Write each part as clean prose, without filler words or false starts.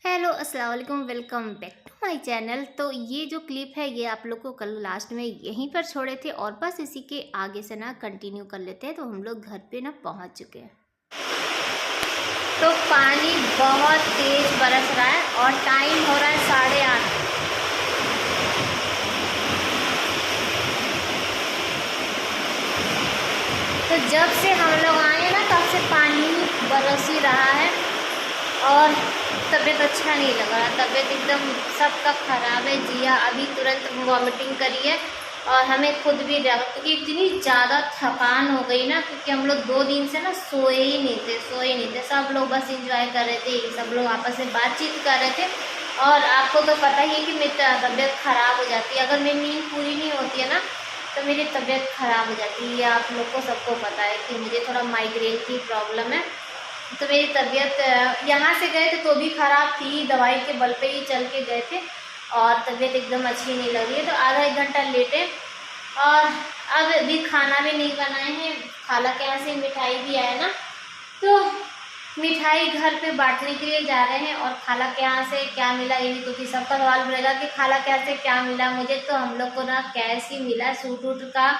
Hello अस्सलाम वालेकुम, welcome back to my channel. तो ये जो क्लिप है ये आप लोग को कल लास्ट में यहीं पर छोड़े थे और बस इसी के आगे से ना कंटिन्यू कर लेते हैं। तो हम लोग घर पे ना पहुंच चुके हैं। तो पानी बहुत तेज बरस रहा है और टाइम हो रहा है 8:30। तो जब से हम लोग आए ना तब से पानी बरस ही रहा है और तबीयत अच्छा नहीं लग रहा। तबीयत एकदम सबका ख़राब है। जिया अभी तुरंत वॉमिटिंग करी है और हमें खुद भी क्योंकि इतनी ज़्यादा थकान हो गई ना, क्योंकि हम लोग 2 दिन से ना सोए ही नहीं थे। सब लोग बस इंजॉय कर रहे थे, सब लोग आपस में बातचीत कर रहे थे। और आपको तो पता ही है कि मेरी तबीयत ख़राब हो जाती है। अगर मेरी नींद पूरी नहीं होती है ना तो मेरी तबीयत ख़राब हो जाती है। ये आप लोग को सबको पता है कि मुझे थोड़ा माइग्रेन की प्रॉब्लम है। तो मेरी तबीयत यहाँ से गए थे तो भी ख़राब थी, दवाई के बल पे ही चल के गए थे और तबीयत एकदम अच्छी नहीं लग रही है। तो आधा एक घंटा लेटे और अब भी खाना भी नहीं बनाए हैं। खाला के यहाँ से मिठाई भी आया ना, तो मिठाई घर पे बांटने के लिए जा रहे हैं। और खाला के यहाँ से क्या मिला ये भी क्योंकि सबका सवाल रहेगा कि खाला के यहाँ से क्या मिला। मुझे तो हम लोग को ना कैश ही मिला, सूट वूट का।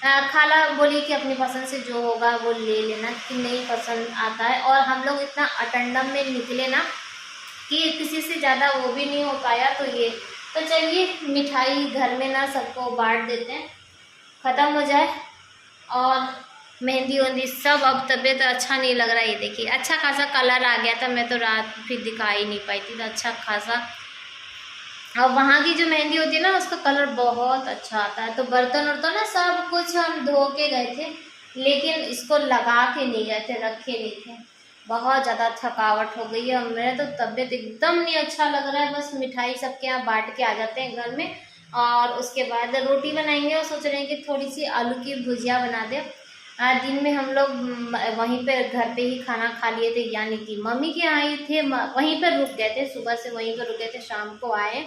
खाला बोली कि अपनी पसंद से जो होगा वो ले लेना, कि नहीं पसंद आता है। और हम लोग इतना अटेंडम में निकले ना कि किसी से ज़्यादा वो भी नहीं हो पाया। तो चलिए मिठाई घर में ना सबको बांट देते हैं, ख़त्म हो जाए। और मेहंदी वेहंदी सब, अब तबीयत अच्छा नहीं लग रहा है। ये देखिए अच्छा खासा कलर आ गया था, मैं तो रात फिर दिखाई नहीं पाई थी, तो अच्छा खासा। और वहाँ की जो मेहंदी होती है ना उसका कलर बहुत अच्छा आता है। तो बर्तन वर्तन ना सब कुछ हम धो के गए थे, लेकिन इसको लगा के नहीं गए थे, रखे नहीं थे। बहुत ज़्यादा थकावट हो गई है और मेरा तो तबीयत एकदम नहीं अच्छा लग रहा है। बस मिठाई सबके यहाँ बांट के आ जाते हैं घर में और उसके बाद रोटी बनाएंगे और सोच रहे हैं कि थोड़ी सी आलू की भुजिया बना दें। दिन में हम लोग वहीं पे घर पे ही खाना खा लिए थे, यानी कि मम्मी के यहाँ ही थे, वहीं पर रुक गए थे। सुबह से वहीं पर रुक गए थे, शाम को आए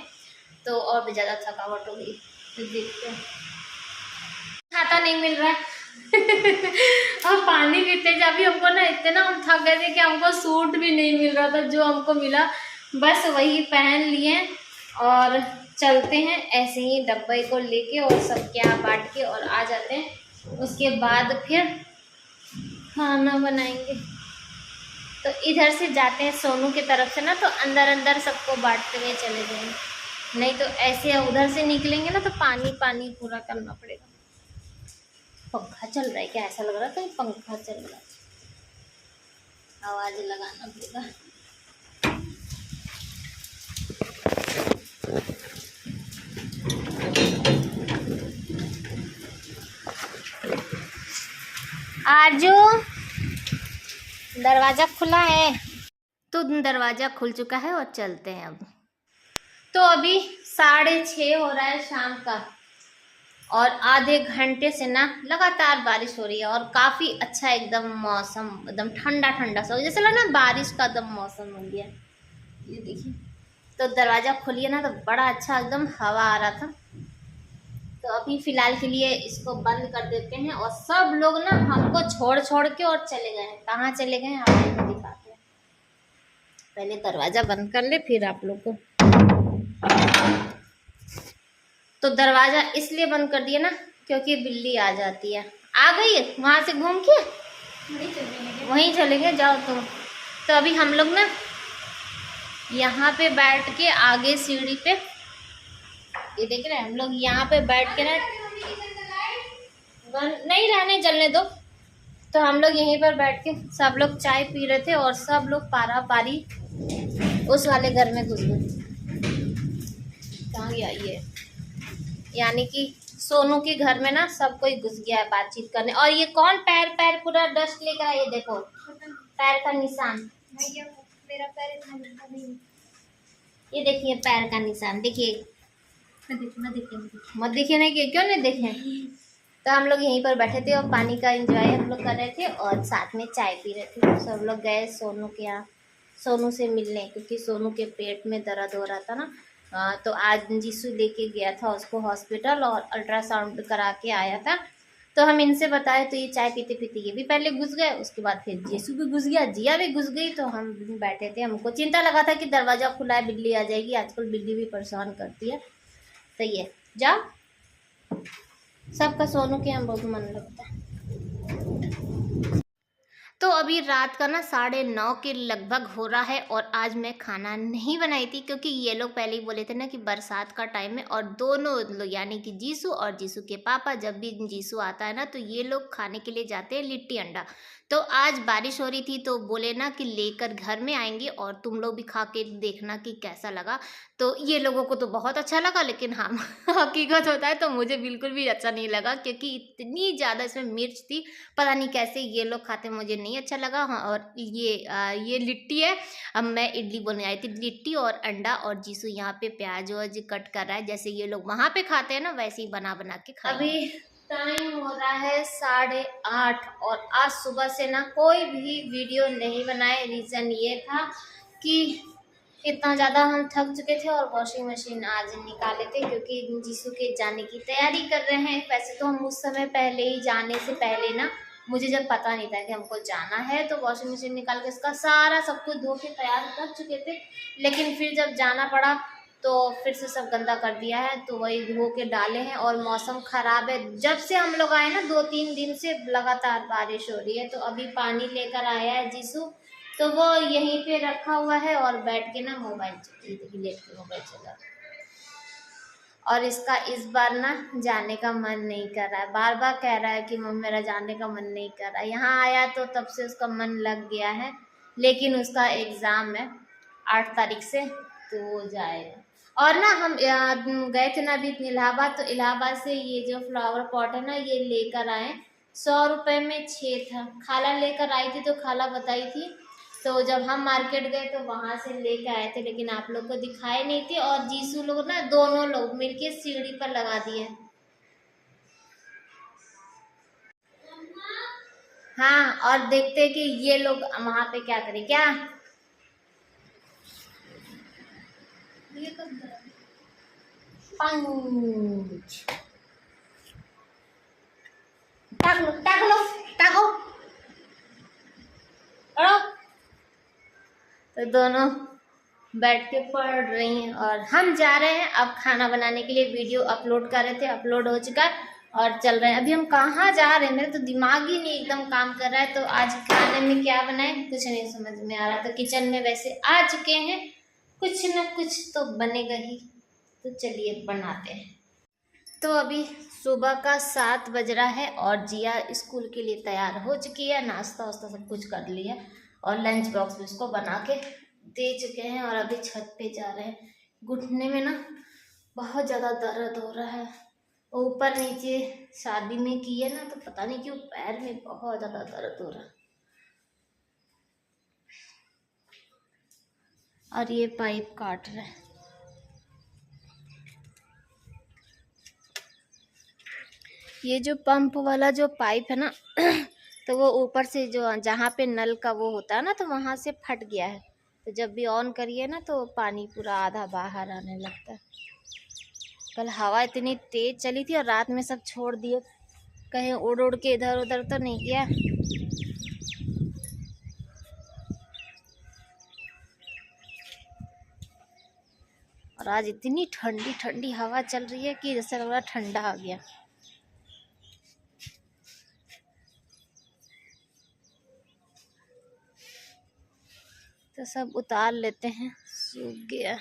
तो और भी ज़्यादा थकावट हो गई। तो देखते हैं, खाता नहीं मिल रहा है और पानी पीते थे अभी हमको ना, इतना हम थक गए थे कि हमको सूट भी नहीं मिल रहा था। जो हमको मिला बस वही पहन लिए और चलते हैं ऐसे ही डब्बे को लेके और सब क्या बांट के और आ जाते हैं। उसके बाद फिर खाना बनाएंगे। तो इधर से जाते हैं सोनू की तरफ से ना, तो अंदर अंदर सबको बांटते हुए चले जाएंगे। नहीं तो ऐसे उधर से निकलेंगे ना तो पानी पानी पूरा करना पड़ेगा। पंखा चल रहा है क्या? ऐसा लग रहा था पंखा चल रहा है, आवाज लगाना पड़ेगा। आजू दरवाजा खुला है। तो दरवाजा खुल चुका है और चलते हैं अब। तो अभी 6:30 हो रहा है शाम का और आधे घंटे से ना लगातार बारिश हो रही है और काफ़ी अच्छा एकदम मौसम, एकदम ठंडा ठंडा सा, जैसे लगा ना बारिश का एकदम मौसम हो गया। ये देखिए, तो दरवाज़ा खोलिए ना तो बड़ा अच्छा एकदम हवा आ रहा था। तो अभी फ़िलहाल के लिए इसको बंद कर देते हैं और सब लोग ना हमको छोड़ छोड़ के और चले गए हैं। कहाँ चले गए हैं आपको दिखाते हैं। पहले दरवाज़ा बंद कर ले फिर आप लोग को। तो दरवाज़ा इसलिए बंद कर दिया ना क्योंकि बिल्ली आ जाती है। आ गई है वहाँ से घूम के, वहीं चले गए, जाओ तुम। तो अभी हम लोग ना यहाँ पे बैठ के आगे सीढ़ी पे, ये देख रहे हैं हम लोग यहाँ पे बैठ के ना, नहीं रहने जलने दो। तो हम लोग यहीं पर बैठ के सब लोग चाय पी रहे थे और सब लोग पारा पारी उस वाले घर में घुस गए। कहाँ गया ये? यानी कि सोनू के घर में ना सब कोई घुस गया है बातचीत करने। और ये कौन पैर पैर पूरा डस्ट लेकर है? ये देखो पैर का निशान, मेरा पैर इतना गंदा नहीं। ये देखिए पैर का निशान, देखिए मत देखिए। नहीं क्यों नहीं देखे? तो हम लोग यहीं पर बैठे थे और पानी का एंजॉय हम लोग कर रहे थे और साथ में चाय पी रहे थे। तो सब लोग गए सोनू के यहाँ, सोनू से मिलने, क्योंकि सोनू के पेट में दर्द हो रहा था ना। तो आज जीसू लेके गया था उसको हॉस्पिटल और अल्ट्रासाउंड करा के आया था। तो हम इनसे बताए तो ये चाय पीते पीते ये भी पहले घुस गए, उसके बाद फिर जीसू भी घुस गया, जिया भी घुस गई। तो हम बैठे थे, हमको चिंता लगा था कि दरवाज़ा खुला है बिल्ली आ जाएगी, आजकल बिल्ली भी परेशान करती है। सही है, जा सबका सोनू के हम बहुत मन लगता है। तो अभी रात का ना 9:30 के लगभग हो रहा है और आज मैं खाना नहीं बनाई थी, क्योंकि ये लोग पहले ही बोले थे ना कि बरसात का टाइम है और दोनों लोग यानी कि जीसू और जीसू के पापा, जब भी जीसू आता है ना तो ये लोग खाने के लिए जाते हैं लिट्टी अंडा। तो आज बारिश हो रही थी तो बोले ना कि लेकर घर में आएंगे और तुम लोग भी खा के देखना कि कैसा लगा। तो ये लोगों को तो बहुत अच्छा लगा, लेकिन हाँ हकीकत होता है तो मुझे बिल्कुल भी अच्छा नहीं लगा, क्योंकि इतनी ज़्यादा इसमें मिर्च थी, पता नहीं कैसे ये लोग खाते, मुझे नहीं अच्छा लगा। हाँ, और ये लिट्टी है। अब मैं इडली बनने आई थी, लिट्टी और अंडा, और जीसू यहाँ पे प्याज व्याज कट कर रहा है, जैसे ये लोग वहाँ पे खाते हैं ना वैसे ही बना बना के खा। अभी टाइम हो रहा है 8:30 और आज सुबह से ना कोई भी वीडियो नहीं बनाए। रीज़न ये था कि इतना ज़्यादा हम थक चुके थे और वॉशिंग मशीन आज निकाले थे, क्योंकि जीसू के जाने की तैयारी कर रहे हैं। वैसे तो हम उस समय पहले ही, जाने से पहले ना, मुझे जब पता नहीं था कि हमको जाना है, तो वॉशिंग मशीन निकाल के इसका सारा सब कुछ धो के तैयार कर चुके थे। लेकिन फिर जब जाना पड़ा तो फिर से सब गंदा कर दिया है, तो वही धो के डाले हैं। और मौसम ख़राब है, जब से हम लोग आए ना 2-3 दिन से लगातार बारिश हो रही है। तो अभी पानी लेकर आया है जीसू, तो वो यहीं पे रखा हुआ है और बैठ के ना मोबाइल लेट के मोबाइल चला। और इसका इस बार ना जाने का मन नहीं कर रहा है, बार बार कह रहा है कि मम्मी मेरा जाने का मन नहीं कर रहा है। यहाँ आया तो तब से उसका मन लग गया है, लेकिन उसका एग्ज़ाम है 8 तारीख से, तो वो जाएगा। और ना हम गए थे ना अभी इलाहाबाद, तो इलाहाबाद से ये जो फ्लावर पॉट है ना ये लेकर आए, 100 रुपये में 6 था। खाला लेकर आई थी तो खाला बताई थी, तो जब हम मार्केट गए तो वहां से लेके आए थे, लेकिन आप लोग को दिखाए नहीं थे। और जीसू लोग ना दोनों लोग मिलके सीढ़ी पर लगा दिए। हाँ, और देखते कि ये लोग वहां पे क्या करें। क्या ये पंच टाक लो टाक लो टाको, तो दोनों बैठ के पढ़ रही हैं और हम जा रहे हैं अब खाना बनाने के लिए। वीडियो अपलोड कर रहे थे, अपलोड हो चुका और चल रहे हैं। अभी हम कहाँ जा रहे हैं, मेरा तो दिमाग ही नहीं एकदम काम कर रहा है। तो आज खाने में क्या बनाए कुछ नहीं समझ में आ रहा। तो किचन में वैसे आ चुके हैं, कुछ न कुछ तो बनेगा ही, तो चलिए बनाते हैं। तो अभी सुबह का 7 बज रहा है और जिया स्कूल के लिए तैयार हो चुकी है, नाश्ता वास्ता सब कुछ कर लिया और लंच बॉक्स भी उसको बना के दे चुके हैं। और अभी छत पे जा रहे हैं। घुटने में ना बहुत ज़्यादा दर्द हो रहा है, ऊपर नीचे शादी में की है ना, तो पता नहीं क्यों पैर में बहुत ज़्यादा दर्द हो रहा है। और ये पाइप काट रहा है। ये जो पंप वाला जो पाइप है ना तो वो ऊपर से जो जहाँ पे नल का वो होता है ना, तो वहाँ से फट गया है। तो जब भी ऑन करिए ना तो पानी पूरा आधा बाहर आने लगता है। कल हवा इतनी तेज चली थी और रात में सब छोड़ दिए, कहीं उड़ उड़ के इधर उधर तो नहीं किया। और आज इतनी ठंडी ठंडी हवा चल रही है कि जैसे लग रहा ठंडा आ गया। तो सब उतार लेते हैं, सूख गया।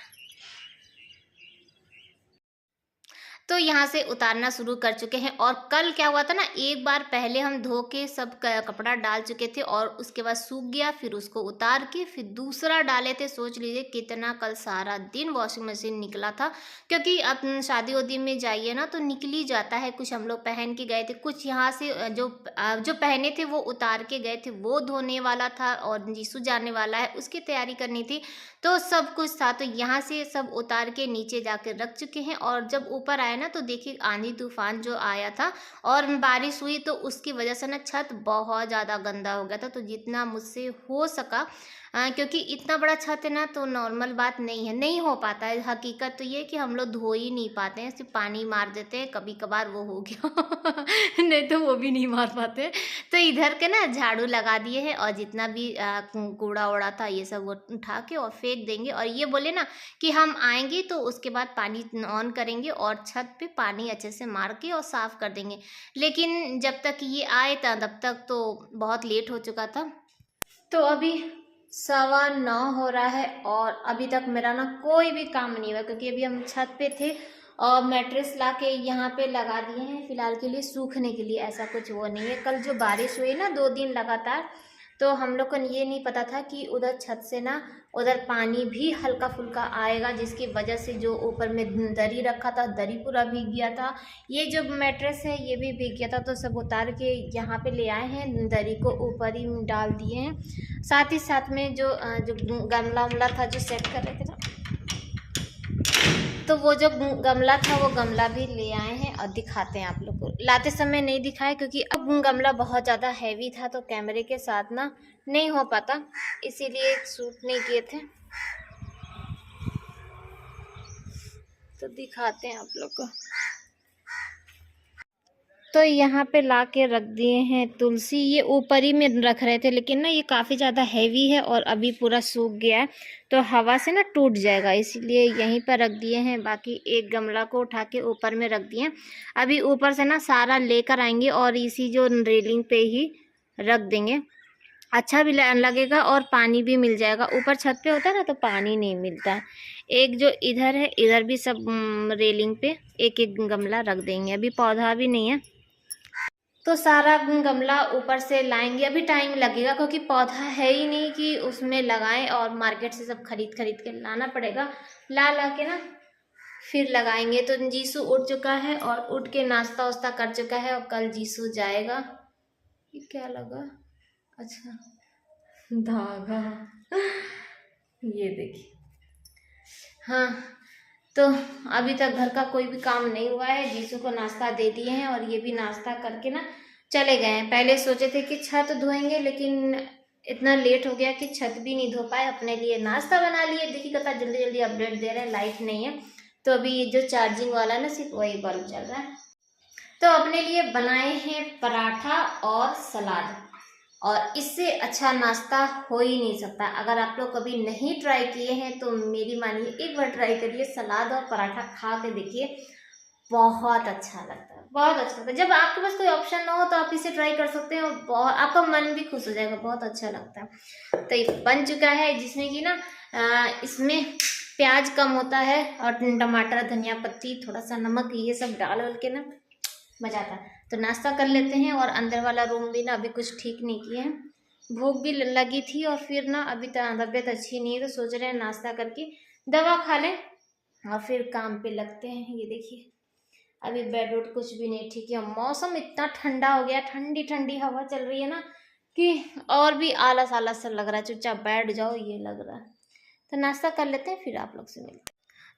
तो यहाँ से उतारना शुरू कर चुके हैं। और कल क्या हुआ था ना, एक बार पहले हम धो के सब कपड़ा डाल चुके थे और उसके बाद सूख गया, फिर उसको उतार के फिर दूसरा डाले थे। सोच लीजिए कितना कल सारा दिन वॉशिंग मशीन निकला था, क्योंकि अब शादी वादी में जाइए ना तो निकल ही जाता है। कुछ हम लोग पहन के गए थे, कुछ यहाँ से जो पहने थे वो उतार के गए थे, वो धोने वाला था। और जीसू जाने वाला है, उसकी तैयारी करनी थी, तो सब कुछ था। तो यहाँ से सब उतार के नीचे जाके रख चुके हैं। और जब ऊपर आए ना तो देखिए आंधी तूफान जो आया था और बारिश हुई, तो उसकी वजह से ना छत बहुत ज़्यादा गंदा हो गया था। तो जितना मुझसे हो सका क्योंकि इतना बड़ा छत है ना, तो नॉर्मल बात नहीं है, नहीं हो पाता है। हकीकत तो ये है कि हम लोग धो ही नहीं पाते हैं, सिर्फ पानी मार देते हैं, कभी कभार वो हो गया नहीं तो वो भी नहीं मार पाते। तो इधर के ना झाड़ू लगा दिए हैं, और जितना भी कूड़ा उड़ा था ये सब वो उठा के और फेंक देंगे। और ये बोले ना कि हम आएंगे तो उसके बाद पानी ऑन करेंगे और छत पे पानी अच्छे से मार के और साफ़ कर देंगे। लेकिन जब तक ये आए तब तक तो बहुत लेट हो चुका था। तो अभी 9:15 हो रहा है और अभी तक मेरा ना कोई भी काम नहीं हुआ, क्योंकि अभी हम छत पे थे और मैट्रेस ला के यहाँ पे लगा दिए हैं फ़िलहाल के लिए सूखने के लिए। ऐसा कुछ वो नहीं है। कल जो बारिश हुई ना 2 दिन लगातार, तो हम लोग को ये नहीं पता था कि उधर छत से ना उधर पानी भी हल्का फुल्का आएगा, जिसकी वजह से जो ऊपर में दरी रखा था दरी पूरा भीग गया था। ये जो मैट्रेस है ये भी भीग गया था, तो सब उतार के यहाँ पे ले आए हैं, दरी को ऊपर ही डाल दिए हैं। साथ ही साथ में जो गमला उमला था जो सेट कर रहे थे ना, तो वो जो गमला था वो गमला भी ले आए हैं और दिखाते हैं आप लोग को। लाते समय नहीं दिखाया क्योंकि अब गमला बहुत ज़्यादा हैवी था, तो कैमरे के साथ ना नहीं हो पाता, इसीलिए शूट नहीं किए थे। तो दिखाते हैं आप लोग को। तो यहाँ पे ला के रख दिए हैं तुलसी। ये ऊपर ही में रख रहे थे, लेकिन ना ये काफ़ी ज़्यादा हैवी है और अभी पूरा सूख गया है, तो हवा से ना टूट जाएगा, इसीलिए यहीं पर रख दिए हैं। बाकी एक गमला को उठा के ऊपर में रख दिए। अभी ऊपर से ना सारा लेकर आएंगे और इसी जो रेलिंग पे ही रख देंगे, अच्छा भी लगेगा और पानी भी मिल जाएगा। ऊपर छत पे होता है ना तो पानी नहीं मिलता है। एक जो इधर है, इधर भी सब रेलिंग पे एक एक गमला रख देंगे। अभी पौधा भी नहीं है, तो सारा गमला ऊपर से लाएंगे। अभी टाइम लगेगा क्योंकि पौधा है ही नहीं कि उसमें लगाएं, और मार्केट से सब खरीद के लाना पड़ेगा। ला के ना फिर लगाएंगे। तो जीसू उठ चुका है और उठ के नाश्ता वास्ता कर चुका है, और कल जीसू जाएगा। ये क्या लगा? अच्छा धागा, ये देखिए। हाँ, तो अभी तक घर का कोई भी काम नहीं हुआ है। जीसू को नाश्ता दे दिए हैं और ये भी नाश्ता करके ना चले गए हैं। पहले सोचे थे कि छत धोएंगे, लेकिन इतना लेट हो गया कि छत भी नहीं धो पाए। अपने लिए नाश्ता बना लिए। देखिए कितना जल्दी जल्दी अपडेट दे रहे हैं, लाइट नहीं है तो अभी ये जो चार्जिंग वाला ना सिर्फ वही बल्ब चल रहा है। तो अपने लिए बनाए हैं पराठा और सलाद, और इससे अच्छा नाश्ता हो ही नहीं सकता। अगर आप लोग कभी नहीं ट्राई किए हैं तो मेरी मानिए एक बार ट्राई करिए, सलाद और पराठा खा के देखिए, बहुत अच्छा लगता है, बहुत अच्छा लगता है। जब आपके पास कोई ऑप्शन ना हो तो आप इसे ट्राई कर सकते हैं और बहुत आपका मन भी खुश हो जाएगा, बहुत अच्छा लगता है। तो ये बन चुका है, जिसमें कि ना इसमें प्याज कम होता है और टमाटर, धनिया पत्ती, थोड़ा सा नमक, ये सब डाल के ना मज़ा आता है। तो नाश्ता कर लेते हैं। और अंदर वाला रूम भी ना अभी कुछ ठीक नहीं किए हैं, भूख भी लगी थी और फिर ना अभी तबीयत अच्छी नहीं है, तो सोच रहे हैं नाश्ता करके दवा खा लें और फिर काम पे लगते हैं। ये देखिए अभी बेड उड कुछ भी नहीं ठीक है। मौसम इतना ठंडा हो गया, ठंडी ठंडी हवा चल रही है ना कि और भी आलस आलस सा लग रहा है, चुपचाप बैठ जाओ ये लग रहा है। तो नाश्ता कर लेते हैं, फिर आप लोग से मिलते हैं।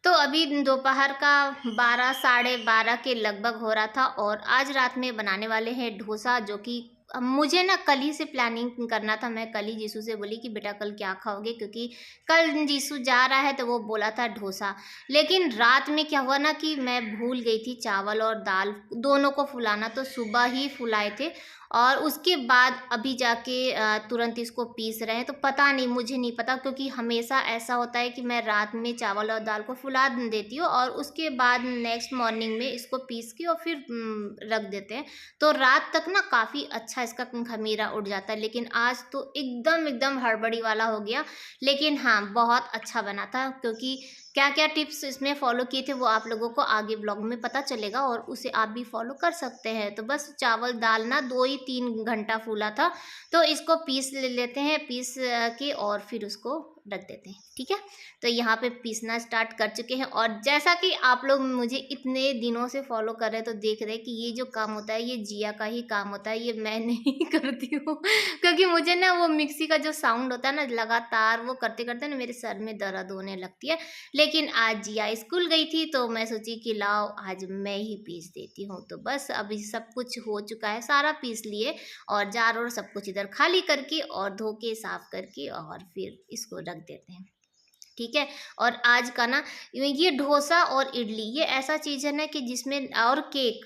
तो अभी दोपहर का 12 साढ़े 12 के लगभग हो रहा था, और आज रात में बनाने वाले हैं डोसा, जो कि मुझे ना कल ही से प्लानिंग करना था। मैं कल ही जीसू से बोली कि बेटा कल क्या खाओगे, क्योंकि कल जीसू जा रहा है तो वो बोला था डोसा। लेकिन रात में क्या हुआ ना कि मैं भूल गई थी चावल और दाल दोनों को फुलाना, तो सुबह ही फुलाए थे और उसके बाद अभी जाके तुरंत इसको पीस रहे हैं। तो पता नहीं, मुझे नहीं पता, क्योंकि हमेशा ऐसा होता है कि मैं रात में चावल और दाल को फुला देती हूँ और उसके बाद नेक्स्ट मॉर्निंग में इसको पीस के और फिर रख देते हैं, तो रात तक ना काफ़ी अच्छा इसका खमीरा उठ जाता है। लेकिन आज तो एकदम हड़बड़ी वाला हो गया। लेकिन हाँ, बहुत अच्छा बना था, क्योंकि क्या क्या टिप्स इसमें फॉलो किए थे वो आप लोगों को आगे ब्लॉग में पता चलेगा और उसे आप भी फॉलो कर सकते हैं। तो बस चावल दाल ना 2 ही 3 घंटा फूला था, तो इसको पीस ले लेते हैं, पीस के और फिर उसको रख देते हैं। ठीक है, तो यहाँ पे पीसना स्टार्ट कर चुके हैं। और जैसा कि आप लोग मुझे इतने दिनों से फॉलो कर रहे हैं, तो देख रहे हैं कि ये जो काम होता है ये जिया का ही काम होता है, ये मैं नहीं करती हूँ। क्योंकि मुझे ना वो मिक्सी का जो साउंड होता है ना, लगातार वो करते करते ना मेरे सर में दर्द होने लगती है। लेकिन आज जिया स्कूल गई थी तो मैं सोची कि लाओ आज मैं ही पीस देती हूँ। तो बस अभी सब कुछ हो चुका है, सारा पीस लिए और जार और सब कुछ इधर खाली करके और धो के साफ करके और फिर इसको रख देते हैं। ठीक है, और आज का ना ये डोसा और इडली ये ऐसा चीज़ है ना कि जिसमें, और केक,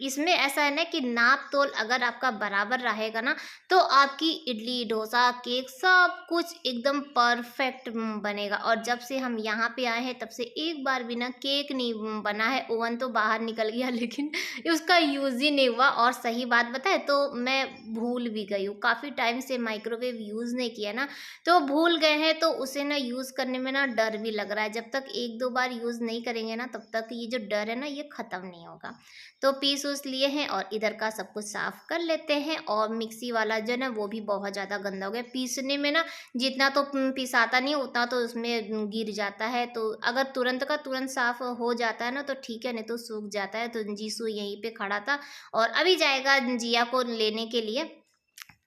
इसमें ऐसा है ना कि नाप तोल अगर आपका बराबर रहेगा ना तो आपकी इडली डोसा केक सब कुछ एकदम परफेक्ट बनेगा। और जब से हम यहाँ पे आए हैं तब से एक बार भी ना केक नहीं बना है। ओवन तो बाहर निकल गया लेकिन उसका यूज़ ही नहीं हुआ। और सही बात बताए तो मैं भूल भी गई हूँ, काफ़ी टाइम से माइक्रोवेव यूज़ नहीं किया ना, तो भूल गए हैं। तो उसे ना यूज़ करने में ना डर भी लग रहा है। जब तक एक दो बार यूज़ नहीं करेंगे ना तब तक ये जो डर है ना ये ख़त्म नहीं होगा। तो पीस उस लिए हैं और इधर का सब कुछ साफ़ कर लेते हैं। और मिक्सी वाला जो है ना वो भी बहुत ज़्यादा गंदा हो गया। पीसने में ना जितना तो पिसाता नहीं उतना तो उसमें गिर जाता है। तो अगर तुरंत का तुरंत साफ़ हो जाता है ना तो ठीक है, नहीं तो सूख जाता है। तो जीसू यहीं पे खड़ा था और अभी जाएगा जिया को लेने के लिए।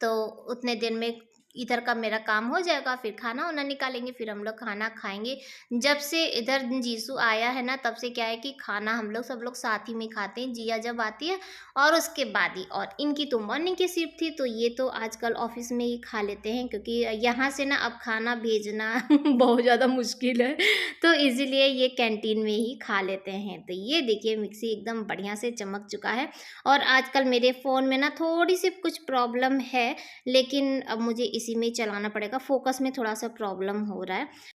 तो उतने दिन में इधर का मेरा काम हो जाएगा, फिर खाना वाना निकालेंगे, फिर हम लोग खाना खाएंगे। जब से इधर जीसू आया है ना तब से क्या है कि खाना हम लोग सब लोग साथ ही में खाते हैं। जिया जब आती है और उसके बाद ही। और इनकी तो मॉर्निंग की शिफ्ट थी तो ये तो आजकल ऑफिस में ही खा लेते हैं, क्योंकि यहाँ से ना अब खाना भेजना बहुत ज़्यादा मुश्किल है, तो इसीलिए ये कैंटीन में ही खा लेते हैं। तो ये देखिए मिक्सी एकदम बढ़िया से चमक चुका है। और आजकल मेरे फ़ोन में ना थोड़ी सी कुछ प्रॉब्लम है, लेकिन अब मुझे इसी में चलाना पड़ेगा। फोकस में थोड़ा सा प्रॉब्लम हो रहा है।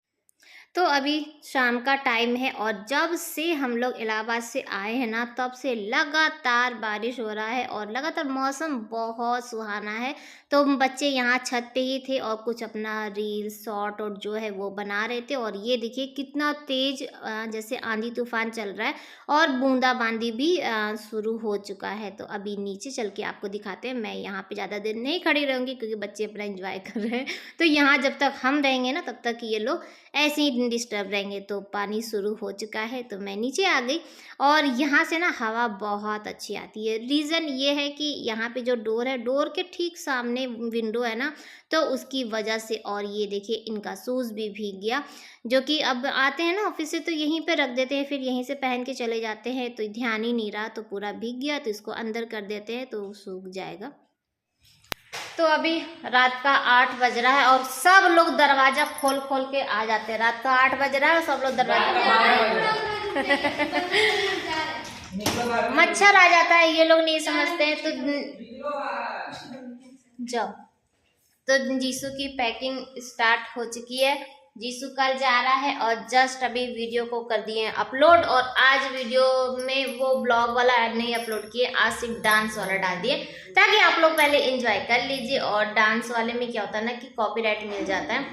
तो अभी शाम का टाइम है और जब से हम लोग इलाहाबाद से आए हैं ना तब से लगातार बारिश हो रहा है और लगातार मौसम बहुत सुहाना है। तो बच्चे यहाँ छत पे ही थे और कुछ अपना रील शॉर्ट और जो है वो बना रहे थे। और ये देखिए कितना तेज जैसे आंधी तूफान चल रहा है और बूंदाबांदी भी शुरू हो चुका है। तो अभी नीचे चल के आपको दिखाते हैं। मैं यहाँ पे ज़्यादा देर नहीं खड़ी रहूँगी क्योंकि बच्चे अपना एंजॉय कर रहे हैं। तो यहाँ जब तक हम रहेंगे ना तब तक ये लोग ऐसे ही डिस्टर्ब रहेंगे। तो पानी शुरू हो चुका है तो मैं नीचे आ गई और यहाँ से ना हवा बहुत अच्छी आती है। रीज़न ये है कि यहाँ पे जो डोर है, डोर के ठीक सामने विंडो है ना, तो उसकी वजह से। और ये देखिए इनका शूज़ भी भीग गया, जो कि अब आते हैं ना ऑफिस से तो यहीं पे रख देते हैं, फिर यहीं से पहन के चले जाते हैं। तो ध्यान ही नहीं रहा तो पूरा भीग गया, तो इसको अंदर कर देते हैं तो सूख जाएगा। तो अभी रात का 8 बज रहा है और सब लोग दरवाजा खोल खोल के आ जाते हैं। रात का 8 बज रहा है और सब लोग दरवाजा मच्छर आ जाता है, ये लोग नहीं समझते हैं। तो जाओ। तो जीसू की पैकिंग स्टार्ट हो चुकी है। जीसू कल जा रहा है और जस्ट अभी वीडियो को कर दिए हैं अपलोड। और आज वीडियो में वो ब्लॉग वाला ऐड नहीं अपलोड किए, आज सिर्फ डांस वाला डाल दिए ताकि आप लोग पहले एंजॉय कर लीजिए। और डांस वाले में क्या होता है ना कि कॉपीराइट मिल जाता है,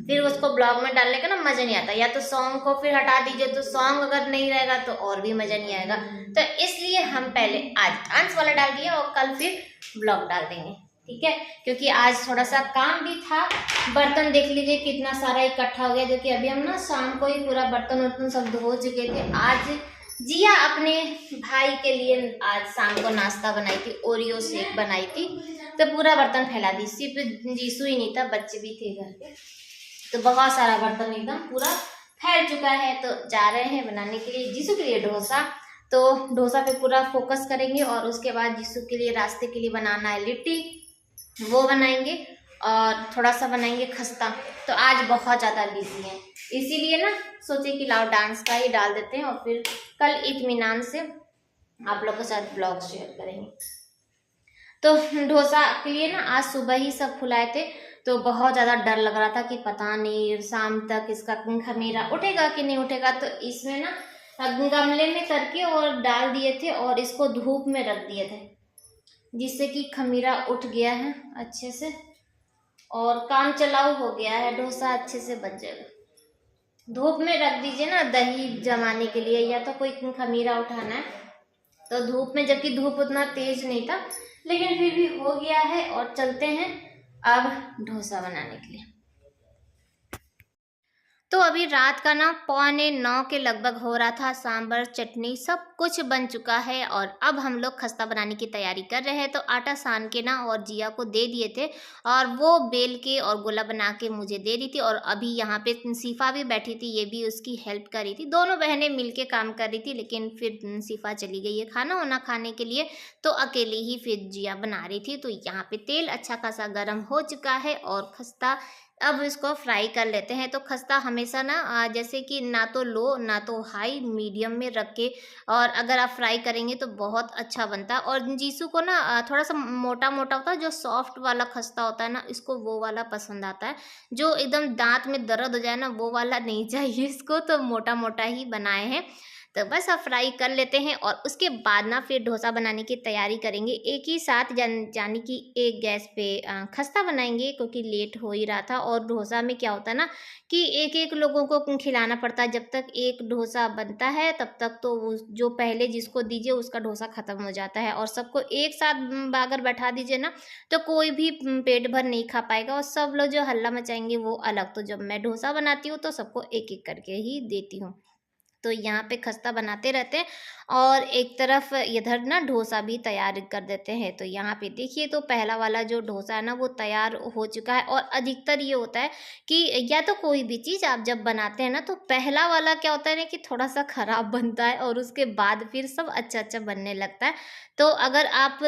फिर उसको ब्लॉग में डालने का ना मज़ा नहीं आता। या तो सॉन्ग को फिर हटा दीजिए, तो सॉन्ग अगर नहीं रहेगा तो और भी मज़ा नहीं आएगा। तो इसलिए हम पहले आज डांस वाला डाल दिए और कल फिर ब्लॉग डाल देंगे, ठीक है। क्योंकि आज थोड़ा सा काम भी था। बर्तन देख लीजिए कितना सारा इकट्ठा हो गया, जो कि अभी हम ना शाम को ही पूरा बर्तन वर्तन सब धो चुके थे। आज जिया अपने भाई के लिए आज शाम को नाश्ता बनाई थी, ओरियो शेक बनाई थी, तो पूरा बर्तन फैला दी। सिर्फ जीसू ही नहीं था, बच्चे भी थे घर पे, तो बहुत सारा बर्तन एकदम पूरा फैल चुका है। तो जा रहे हैं बनाने के लिए जीसू के लिए डोसा। तो डोसा पे पूरा फोकस करेंगे और उसके बाद जीसू के लिए रास्ते के लिए बनाना है लिट्टी, वो बनाएंगे और थोड़ा सा बनाएंगे खस्ता। तो आज बहुत ज़्यादा बिजी हैं, इसीलिए ना सोचे कि लाओ डांस का ही डाल देते हैं और फिर कल इत्मीनान से आप लोग के साथ ब्लॉग शेयर करेंगे। तो डोसा के लिए ना आज सुबह ही सब फुलाए थे, तो बहुत ज़्यादा डर लग रहा था कि पता नहीं शाम तक इसका खमीरा उठेगा कि नहीं उठेगा। तो इसमें ना गमले में करके और डाल दिए थे और इसको धूप में रख दिए थे, जिससे कि खमीरा उठ गया है अच्छे से और काम चलाऊ हो गया है। डोसा अच्छे से बच जाएगा। धूप में रख दीजिए ना दही जमाने के लिए, या तो कोई खमीरा उठाना है तो धूप में, जबकि धूप उतना तेज नहीं था लेकिन फिर भी हो गया है। और चलते हैं अब डोसा बनाने के लिए। तो अभी रात का ना 8:45 के लगभग हो रहा था, सांभर चटनी सब कुछ बन चुका है और अब हम लोग खस्ता बनाने की तैयारी कर रहे हैं। तो आटा सान के ना और जिया को दे दिए थे और वो बेल के और गोला बना के मुझे दे दी थी। और अभी यहाँ पे सिफा भी बैठी थी, ये भी उसकी हेल्प कर रही थी, दोनों बहनें मिलके काम कर रही थी। लेकिन फिर सिफा चली गई है खाना वाना खाने के लिए, तो अकेली ही फिर जिया बना रही थी। तो यहाँ पे तेल अच्छा खासा गर्म हो चुका है और खस्ता अब इसको फ्राई कर लेते हैं। तो खस्ता हमेशा ना जैसे कि ना तो लो ना तो हाई, मीडियम में रख के और अगर आप फ्राई करेंगे तो बहुत अच्छा बनता है। और जीसू को ना थोड़ा सा मोटा मोटा होता है, जो सॉफ्ट वाला खस्ता होता है ना, इसको वो वाला पसंद आता है। जो एकदम दांत में दर्द हो जाए ना, वो वाला नहीं चाहिए इसको, तो मोटा मोटा ही बनाए हैं। तो बस अब फ्राई कर लेते हैं और उसके बाद ना फिर डोसा बनाने की तैयारी करेंगे एक ही साथ, यानी कि एक गैस पे खस्ता बनाएंगे क्योंकि लेट हो ही रहा था। और डोसा में क्या होता है ना कि एक एक लोगों को खिलाना पड़ता है। जब तक एक डोसा बनता है तब तक तो जो पहले जिसको दीजिए उसका डोसा खत्म हो जाता है, और सबको एक साथ अगर बैठा दीजिए ना तो कोई भी पेट भर नहीं खा पाएगा और सब लोग जो हल्ला मचाएंगे वो अलग। तो जब मैं डोसा बनाती हूँ तो सबको एक एक करके ही देती हूँ। तो यहाँ पे खस्ता बनाते रहते हैं और एक तरफ इधर ना डोसा भी तैयार कर देते हैं। तो यहाँ पे देखिए, तो पहला वाला जो डोसा है ना वो तैयार हो चुका है। और अधिकतर ये होता है कि या तो कोई भी चीज़ आप जब बनाते हैं ना तो पहला वाला क्या होता है ना कि थोड़ा सा खराब बनता है और उसके बाद फिर सब अच्छा अच्छा बनने लगता है। तो अगर आप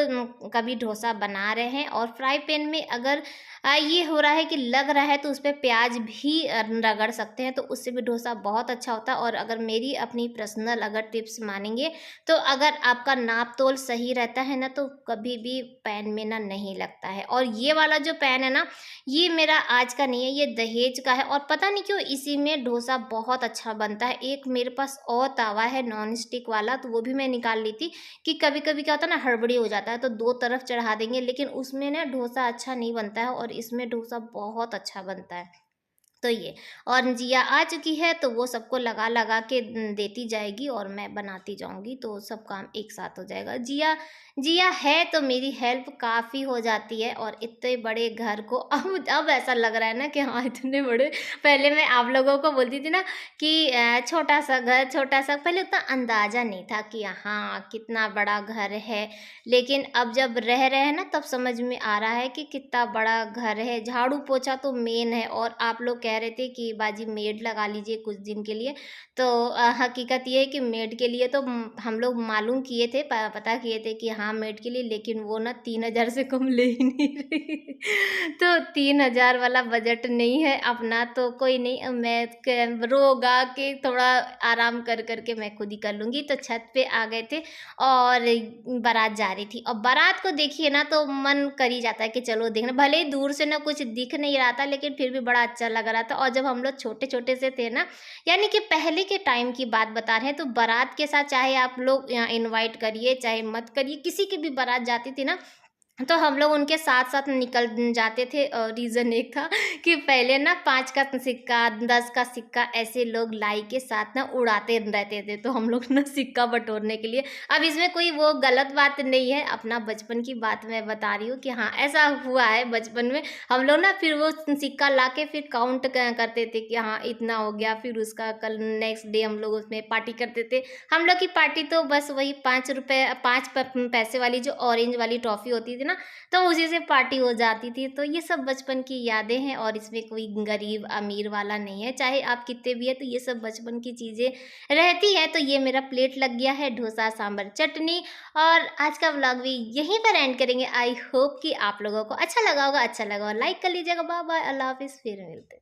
कभी डोसा बना रहे हैं और फ्राई पैन में अगर ये हो रहा है कि लग रहा है तो उस पे प्याज भी रगड़ सकते हैं, तो उससे भी डोसा बहुत अच्छा होता है। और अगर मेरी अपनी पर्सनल अगर टिप्स मानेंगे तो अगर आपका नाप तोल सही रहता है ना तो कभी भी पैन में ना नहीं लगता है। और ये वाला जो पैन है ना, ये मेरा आज का नहीं है, ये दहेज का है और पता नहीं क्यों इसी में डोसा बहुत अच्छा बनता है। एक मेरे पास और तवा है नॉन स्टिक वाला, तो वो भी मैं निकाल ली थी कि कभी कभी क्या होता है ना हड़बड़ी हो जाता है तो दो तरफ चढ़ा देंगे, लेकिन उसमें ना डोसा अच्छा नहीं बनता है और इसमें डोसा बहुत अच्छा बनता है। तो ये, और जिया आ चुकी है तो वो सबको लगा लगा के देती जाएगी और मैं बनाती जाऊंगी, तो सब काम एक साथ हो जाएगा। जिया जिया है तो मेरी हेल्प काफ़ी हो जाती है। और इतने बड़े घर को अब ऐसा लग रहा है ना कि हाँ इतने बड़े, पहले मैं आप लोगों को बोलती थी ना कि छोटा सा घर छोटा सा, पहले उतना अंदाज़ा नहीं था कि हाँ कितना बड़ा घर है। लेकिन अब जब रह रहे हैं ना तब समझ में आ रहा है कि कितना बड़ा घर है। झाड़ू पोछा तो मेन है, और आप लोग कह रहे थे कि बाजी मेड लगा लीजिए कुछ दिन के लिए, तो हकीकत ये है कि मेड के लिए तो हम लोग मालूम किए थे, पता किए थे कि हाँ मेड के लिए, लेकिन वो ना 3,000 से कम ले ही नहीं रही। तो 3,000 वाला बजट नहीं है अपना, तो कोई नहीं, मैं रो गा के थोड़ा आराम कर करके मैं खुद ही कर लूँगी। तो छत पे आ गए थे और बारात जा रही थी, और बारात को देखिए ना तो मन कर ही जाता है कि चलो देखना, भले ही दूर से ना कुछ दिख नहीं रहा था लेकिन फिर भी बड़ा अच्छा लग रहा था। और जब हम लोग छोटे छोटे से थे ना, यानी कि पहले के टाइम की बात बता रहे हैं, तो बारात के साथ चाहे आप लोग इनवाइट करिए चाहे मत करिए, किसी की भी बारात जाती थी ना तो हम लोग उनके साथ साथ निकल जाते थे। और रीज़न एक था कि पहले ना 5 का सिक्का 10 का सिक्का ऐसे लोग लाई के साथ ना उड़ाते रहते थे, तो हम लोग ना सिक्का बटोरने के लिए, अब इसमें कोई वो गलत बात नहीं है, अपना बचपन की बात मैं बता रही हूँ कि हाँ ऐसा हुआ है बचपन में। हम लोग ना फिर वो सिक्का ला के फिर काउंट करते थे कि हाँ इतना हो गया, फिर उसका कल नेक्स्ट डे हम लोग उसमें पार्टी करते थे। हम लोग की पार्टी तो बस वही 5 रुपये 5 पैसे वाली जो ऑरेंज वाली टॉफ़ी होती थी ना, तो उसी से पार्टी हो जाती थी। तो ये सब बचपन की यादें हैं और इसमें कोई गरीब अमीर वाला नहीं है, चाहे आप कितने भी है, तो ये सब बचपन की चीज़ें रहती है। तो ये मेरा प्लेट लग गया है डोसा सांभर चटनी, और आज का व्लॉग भी यहीं पर एंड करेंगे। आई होप कि आप लोगों को अच्छा लगा होगा, लाइक कर लीजिएगा। बाय बाय, अल्लाह हाफिज़, फिर मिलते हैं।